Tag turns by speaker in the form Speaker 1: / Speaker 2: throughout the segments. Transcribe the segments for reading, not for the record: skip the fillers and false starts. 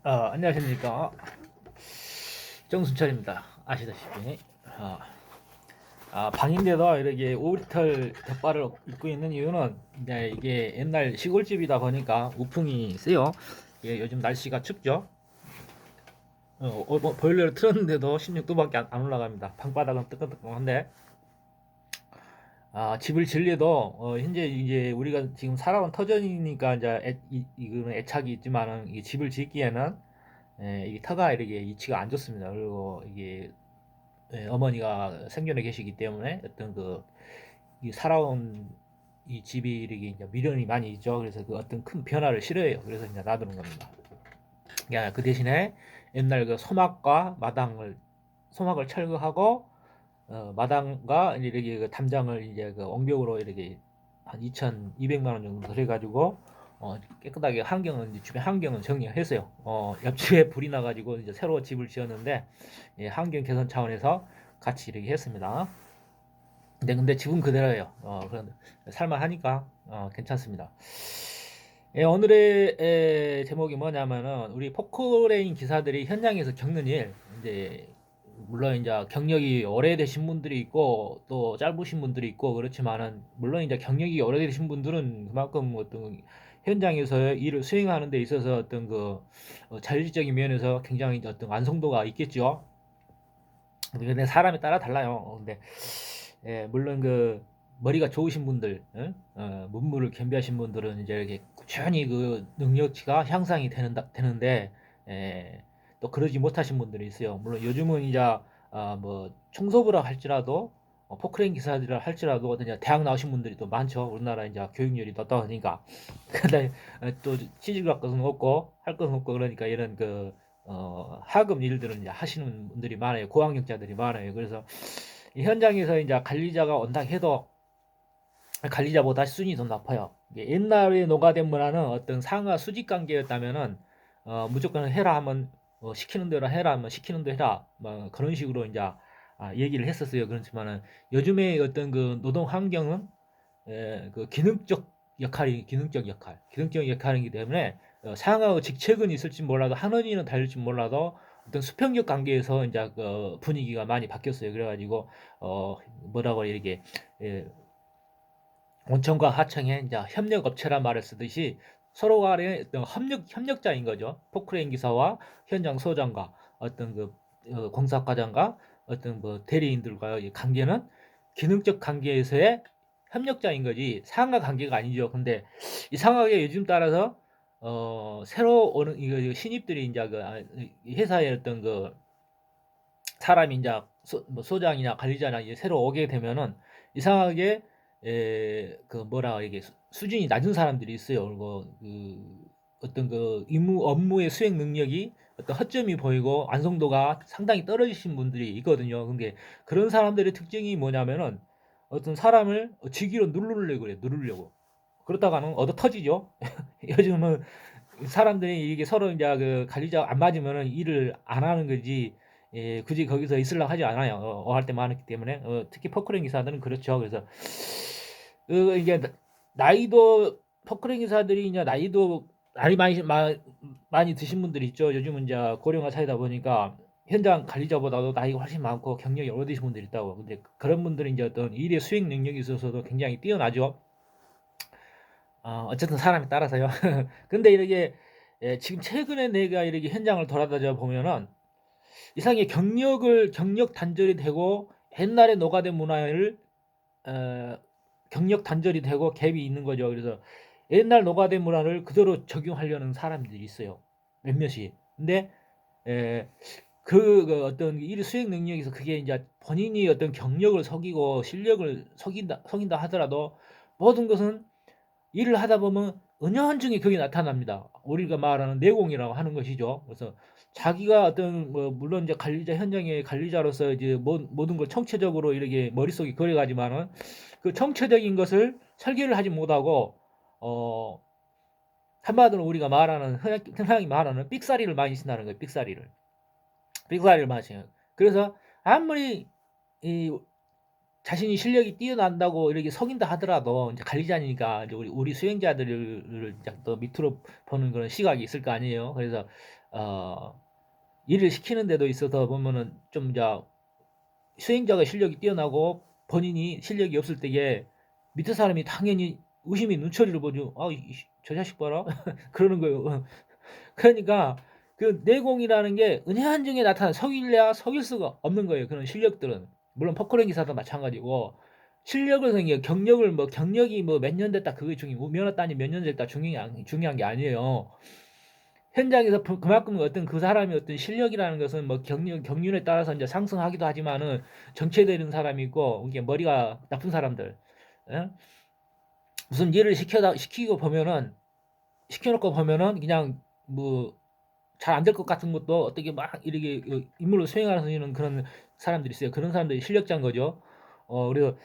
Speaker 1: 안녕하십니까. 정순철입니다. 아시다시피. 아, 방인데도 이렇게 오리털 덮발을 입고 있는 이유는 이제 이게 옛날 시골집이다 보니까 우풍이 세요. 이게 요즘 날씨가 춥죠. 뭐 보일러를 틀었는데도 16도밖에 안 올라갑니다. 방바닥은 뜨끈뜨끈한데, 집을 질려도 현재 이제 우리가 지금 살아온 터전이니까 이제 이거는 애착이 있지만은 이 집을 짓기에는 이게 터가 이렇게 위치가 안 좋습니다. 그리고 이게 어머니가 생존해 계시기 때문에 어떤 이 살아온 이 집이 이렇게 이제 미련이 많이 있죠. 그래서 그 어떤 큰 변화를 싫어해요. 그래서 이제 놔두는 겁니다. 그러니까 그 대신에 옛날 그 소막을 철거하고 마당과 이렇게 그 담장을 이제 그 옹벽으로 이렇게 한 2,200만 원 정도 들여가지고 깨끗하게 환경은 이제 주변 환경은 정리했어요. 옆집에 불이 나가지고 이제 새로 집을 지었는데 예, 환경 개선 차원에서 같이 이렇게 했습니다. 근데 집은 그대로예요. 그런 살만하니까 괜찮습니다. 예, 오늘의 제목이 뭐냐면은 우리 포크레인 기사들이 현장에서 겪는 일, 이제 물론 이제 경력이 오래되신 분들이 있고 또 짧으신 분들이 있고 그렇지만은 물론 이제 경력이 오래되신 분들은 그만큼 어떤 현장에서 일을 수행하는 데 있어서 어떤 자율적인 면에서 굉장히 어떤 완성도가 있겠죠. 근데 사람에 따라 달라요. 근데 예, 물론 머리가 좋으신 분들, 문무를 겸비하신 분들은 이제 이렇게 꾸준히 그 능력치가 향상이 되는데, 또 그러지 못하신 분들이 있어요. 물론 요즘은 이제, 뭐, 청소부라 할지라도, 포크레인 기사들이라 할지라도, 이제 대학 나오신 분들이 또 많죠. 우리나라 이제 교육열이 높다 보니까. 근데 또 취직할 것은 없고, 할 것은 없고, 그러니까 이런 하급 일들은 이제 하시는 분들이 많아요. 고학력자들이 많아요. 그래서 이 현장에서 이제 관리자가 온다 해도 관리자보다 수준이 더 높아요. 옛날에 노가다 문화는 어떤 상하 수직 관계였다면은 무조건 해라 하면 시키는 대로 해라 하면 시키는 대로 해라 뭐 그런 식으로 이제 얘기를 했었어요. 그렇지만은 요즘에 어떤 그 노동 환경은 그 기능적 역할이기 때문에 상하의 직책은 있을지 몰라도 한원이는 다를지 몰라도 어떤 수평적 관계에서 이제 그 분위기가 많이 바뀌었어요. 그래가지고 어 뭐라고 이렇게 예, 원청과 하청의 이제 협력 업체란 말을 쓰듯이 서로 간에 어떤 협력자인 거죠. 포크레인 기사와 현장 소장과 어떤 공사 과장과 어떤 뭐 대리인들과의 관계는 기능적 관계에서의 협력자인 거지 상하 관계가 아니죠. 근데 이 상하가 요즘 따라서 새로 오는 이거 신입들이 이제 회사의 어떤 사람이 이제 뭐 소장이나 관리자나 이제 새로 오게 되면은 이상하게 뭐라 이게 수준이 낮은 사람들이 있어요. 그리고 어떤 업무의 수행 능력이 어떤 허점이 보이고 완성도가 상당히 떨어지신 분들이 있거든요. 근데 그런 사람들의 특징이 뭐냐면은 어떤 사람을 직위로 누르려고 그래요. 누르려고. 그렇다가는 얻어 터지죠. 요즘은 사람들이 이게 서로 이제 관리자가 안 맞으면은 일을 안 하는 거지. 예, 굳이 거기서 있으려고 하지 않아요. 할 때 많기 때문에. 특히 퍼크랭 기사들은 그렇죠. 그래서 이게 나이도 퍼크랭 기사들이 이제 나이도 나이 많이 드신 분들이 있죠. 요즘은 이제 고령화 사회다 보니까 현장 관리자보다도 나이가 훨씬 많고 경력이 오래되신 분들이 있다고. 근데 그런 분들은 이제 어떤 일의 수행 능력이 있어서도 굉장히 뛰어나죠. 어쨌든 사람에 따라서요. 근데 이렇게 지금 최근에 내가 이렇게 현장을 돌아다녀 보면은 이상하게 경력 단절이 되고 옛날에 녹아된 문화를 어, 경력 단절이 되고 갭이 있는 거죠. 그래서 옛날 녹아된 문화를 그대로 적용하려는 사람들이 있어요. 몇몇이. 근데 에, 그 어떤 일 수행 능력에서 그게 이제 본인이 어떤 경력을 속이고 실력을 속인다 하더라도 모든 것은 일을 하다 보면 은연중에 그게 나타납니다. 우리가 말하는 내공이라고 하는 것이죠. 그래서 자기가 어떤 뭐 물론 이제 관리자 현장의 관리자로서 이제 모든 걸 청체적으로 이렇게 머릿속에 그려가지만은 그 청체적인 것을 설계를 하지 못하고 어 한마디로 우리가 말하는 흔하게 말하는 삑사리를 많이 쓴다는 거예요. 삑사리를 많이 써요. 그래서 아무리 이 자신이 실력이 뛰어난다고 이렇게 속인다 하더라도 이제 관리자니까 이제 우리 수행자들을 이제 또 밑으로 보는 그런 시각이 있을 거 아니에요. 그래서 어 일을 시키는 데도 있어서 보면은 좀 이제 수행자가 실력이 뛰어나고 본인이 실력이 없을 때에 밑에 사람이 당연히 의심의 눈초리를 보죠. 아, 저 자식 봐라. 그러는 거예요. 그러니까 그 내공이라는 게 은혜한 중에 나타나 속일래야 속일 수가 없는 거예요. 그런 실력들은. 물론 포크랭 기사도 마찬가지고 실력을 생겨 경력을 뭐 경력이 뭐 몇 년 됐다 그게 면허 따니 몇 년 됐다 중요한 게 아니에요. 현장에서 그만큼 어떤 그 사람이 어떤 실력이라는 것은 뭐 경륜에 따라서 이제 상승하기도 하지만은 정체되는 사람이 있고 이게 머리가 나쁜 사람들, 예? 무슨 일을 시켜놓고 보면은 그냥 뭐 잘 안 될 것 같은 것도 어떻게 막 이렇게 임무를 수행하는 그런 사람들이 있어요. 그런 사람들이 실력자인 거죠. 그래서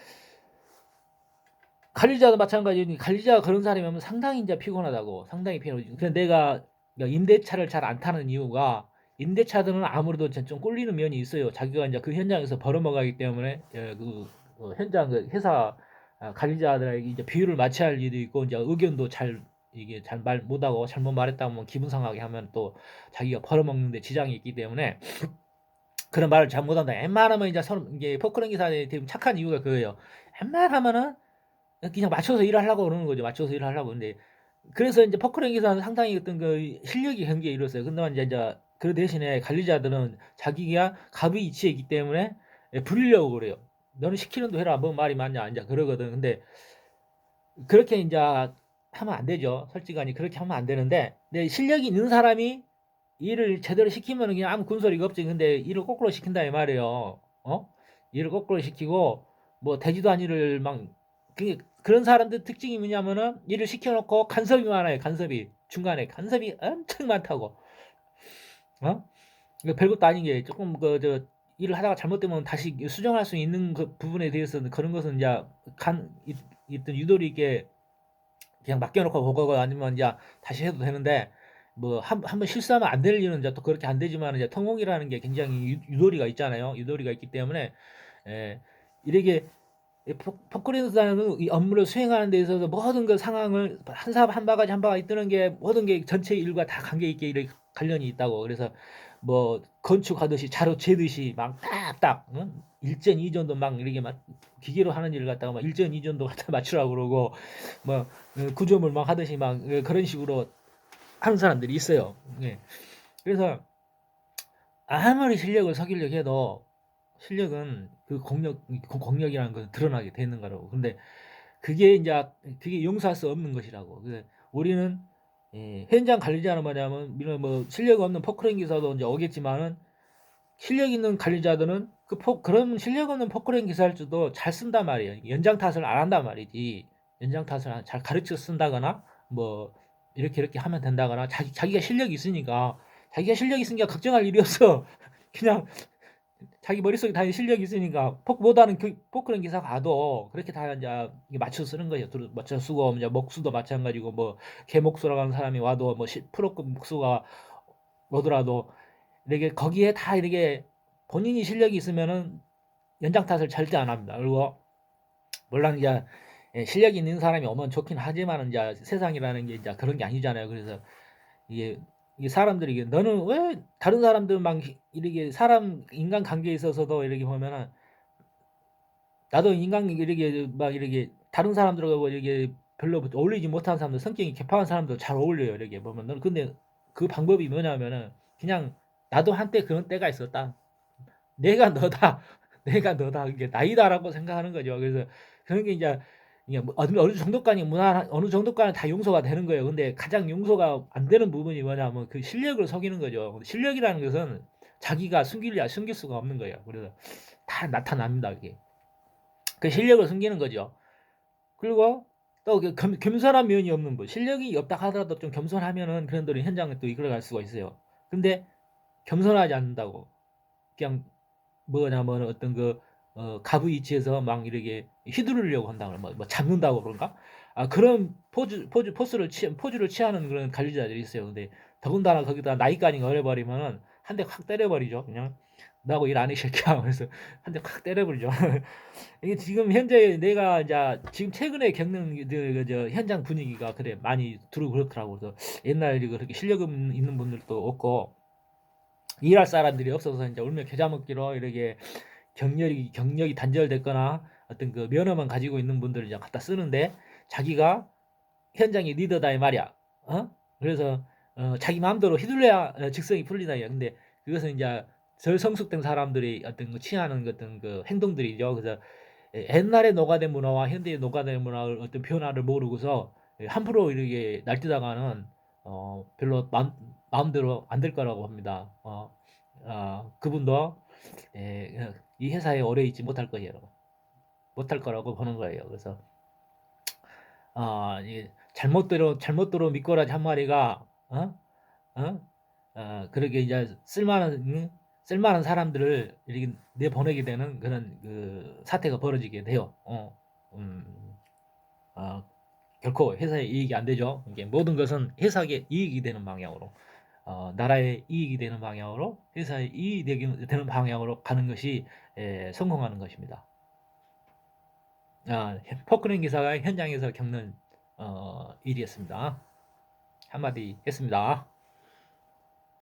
Speaker 1: 관리자도 마찬가지니 관리자가 그런 사람이면 상당히 이제 피곤하다고 상당히 피곤하지. 그냥 내가 임대차를 잘 안 타는 이유가 임대차들은 아무래도 좀 꼴리는 면이 있어요. 자기가 이제 그 현장에서 벌어먹기 때문에 현장 그 회사 관리자들에게 이제 비율을 맞춰야 할 일도 있고 이제 의견도 이게 잘 말 못하고 잘못 말했다면 기분 상하게 하면 또 자기가 벌어먹는데 지장이 있기 때문에 그런 말을 잘못한다. 웬만하면 이제 서로 이게 포크랭 기사들이 되게 착한 이유가 그거예요. 웬만하면은 그냥 맞춰서 일을 하려고 그러는 거죠. 맞춰서 일을 하려고. 근데 그래서 이제 퍼크랭 기사는 상당히 어떤 그 실력이 경기에 이뤘어요. 근데 이제 그 대신에 관리자들은 자기가 갑의 이치에 있기 때문에 부리려고 그래요. 너는 시키는 대로 해라. 뭐 말이 맞냐? 이제 그러거든. 근데 그렇게 이제 하면 안 되죠. 솔직하니 그렇게 하면 안 되는데, 근데 실력이 있는 사람이 일을 제대로 시키면 그냥 아무 군소리가 없지. 근데 일을 거꾸로 시킨다 이 말이에요. 일을 거꾸로 시키고 뭐 되지도 않은 일을 막 그런 사람들 특징이 뭐냐면은 일을 시켜놓고 간섭이 많아요. 간섭이 중간에 간섭이 엄청 많다고. 이거 별것도 아닌 게 조금 일을 하다가 잘못되면 다시 수정할 수 있는 그 부분에 대해서는 그런 것은 이제 있던 유도리 있게 그냥 맡겨놓고 보거나 아니면 이제 다시 해도 되는데 뭐 한번 실수하면 안 될 일은 이제 또 그렇게 안 되지만 이제 통공이라는 게 굉장히 유도리가 있잖아요. 유도리가 있기 때문에 이렇게 포크레인스라는 이 업무를 수행하는 데 있어서 모든 그 상황을 한 바가지 한 바가지 뜨는 게 모든 게 전체 일과 다 관계 있게 이렇게 관련이 있다고. 그래서 뭐 건축하듯이 자로 재듯이 막 딱딱 일전 이전도 막 이렇게 막 기계로 하는 일을 갖다가 막 일전 이전도 갖다 맞추라고 그러고 뭐 구조물 막 하듯이 막 그런 식으로 하는 사람들이 있어요. 예. 그래서 아무리 실력을 속이려고 해도 실력은 그 공력이라는 건 드러나게 되는 거라고. 근데 그게 이제 그게 용서할 수 없는 것이라고. 우리는 현장 관리자는 뭐냐면 이런 뭐 실력 없는 포크레인 기사도 이제 오겠지만은 실력 있는 관리자들은 그런 실력 없는 포크레인 기사일지도 잘 쓴단 말이에요. 연장 탓을 안 한단 말이지. 연장 탓을 잘 가르쳐 쓴다거나 뭐 이렇게 하면 된다거나 자기가 실력이 있으니까 자기가 실력이 있으니까 걱정할 일이 없어. 그냥 자기 머릿속에 다 실력이 있으니까 포크보다는 포크랭 기사 가도 그렇게 다 이제 맞춰 쓰는 거예요. 맞춰 쓰고 이제 목수도 마찬가지고 뭐 개목수라고 하는 사람이 와도 뭐 프로급 목수가 오더라도 이렇게 거기에 다 이렇게 본인이 실력이 있으면은 연장 탓을 절대 안 합니다. 그리고 물론 이제 실력이 있는 사람이 오면 좋긴 하지만 이제 세상이라는 게 이제 그런 게 아니잖아요. 그래서 이게 사람들이 너는 왜 다른 사람들 막 이렇게 인간 관계에 있어서도 이렇게 보면은 나도 인간 이렇게 막 이렇게 다른 사람들하고 이렇게 별로 어울리지 못하는 사람들 성격이 개판한 사람들 잘 어울려요. 이렇게 보면 너는 근데 그 방법이 뭐냐면은 그냥 나도 한때 그런 때가 있었다. 내가 너다. 내가 너다. 이게 나이다라고 생각하는 거죠. 그래서 그런 게 이제 이게 뭐 어느 정도까지 어느 정도까지 다 용서가 되는 거예요. 근데 가장 용서가 안 되는 부분이 뭐냐면 그 실력을 속이는 거죠. 실력이라는 것은 자기가 숨길 수가 없는 거예요. 그래서 다 나타납니다. 이게 그 실력을 숨기는 거죠. 그리고 또 겸손한 면이 없는 분. 실력이 없다 하더라도 좀 겸손하면은 그런 분들이 현장에 또 이끌어갈 수가 있어요. 근데 겸손하지 않는다고 그냥 뭐냐면 어떤 가부 위치에서 막 이렇게 휘두르려고 한다고 뭐 잡는다고 그런가? 그런 포즈를 취하는 그런 관리자들이 있어요. 근데 더군다나 거기다 나이까지 어려버리면은 한 대 확 때려버리죠. 그냥 나하고 일 안 해, 이 새끼야. 그래서 한 대 콱 때려버리죠. 이게 지금 현재 내가 이제 지금 최근에 겪는 저 현장 분위기가 그래 많이 두루 그렇더라고. 그래서 옛날에 그렇게 실력 있는 분들도 없고 일할 사람들이 없어서 이제 울며 겨자 먹기로 이렇게 경력이 단절됐거나 어떤 그 면허만 가지고 있는 분들을 이제 갖다 쓰는데 자기가 현장의 리더다 이 말이야. 어? 그래서 자기 마음대로 휘둘려야 직성이 풀리다. 근데 그것은 이제 덜 성숙된 사람들이 어떤 그 취하는 어떤 그 행동들이죠. 그래서 옛날의 노가다 문화와 현대의 노가다 문화의 어떤 변화를 모르고서 함부로 이렇게 날뛰다가는 별로 마음대로 안 될 거라고 합니다. 그분도 이 회사에 오래 있지 못할 거예요. 못할 거라고 보는 거예요. 그래서 이 잘못대로 미꾸라지 한 마리가 어? 그렇게 이제 쓸만한 사람들을 이렇게 내보내게 되는 그런 그 사태가 벌어지게 돼요. 음, 아, 결코 회사에 이익이 안 되죠. 이게 모든 것은 회사에 이익이 되는 방향으로, 나라에 이익이 되는 방향으로, 회사에 이익이 되는 방향으로 가는 것이 성공하는 것입니다. 포크레인 기사가 현장에서 겪는 일이었습니다. 한마디 했습니다.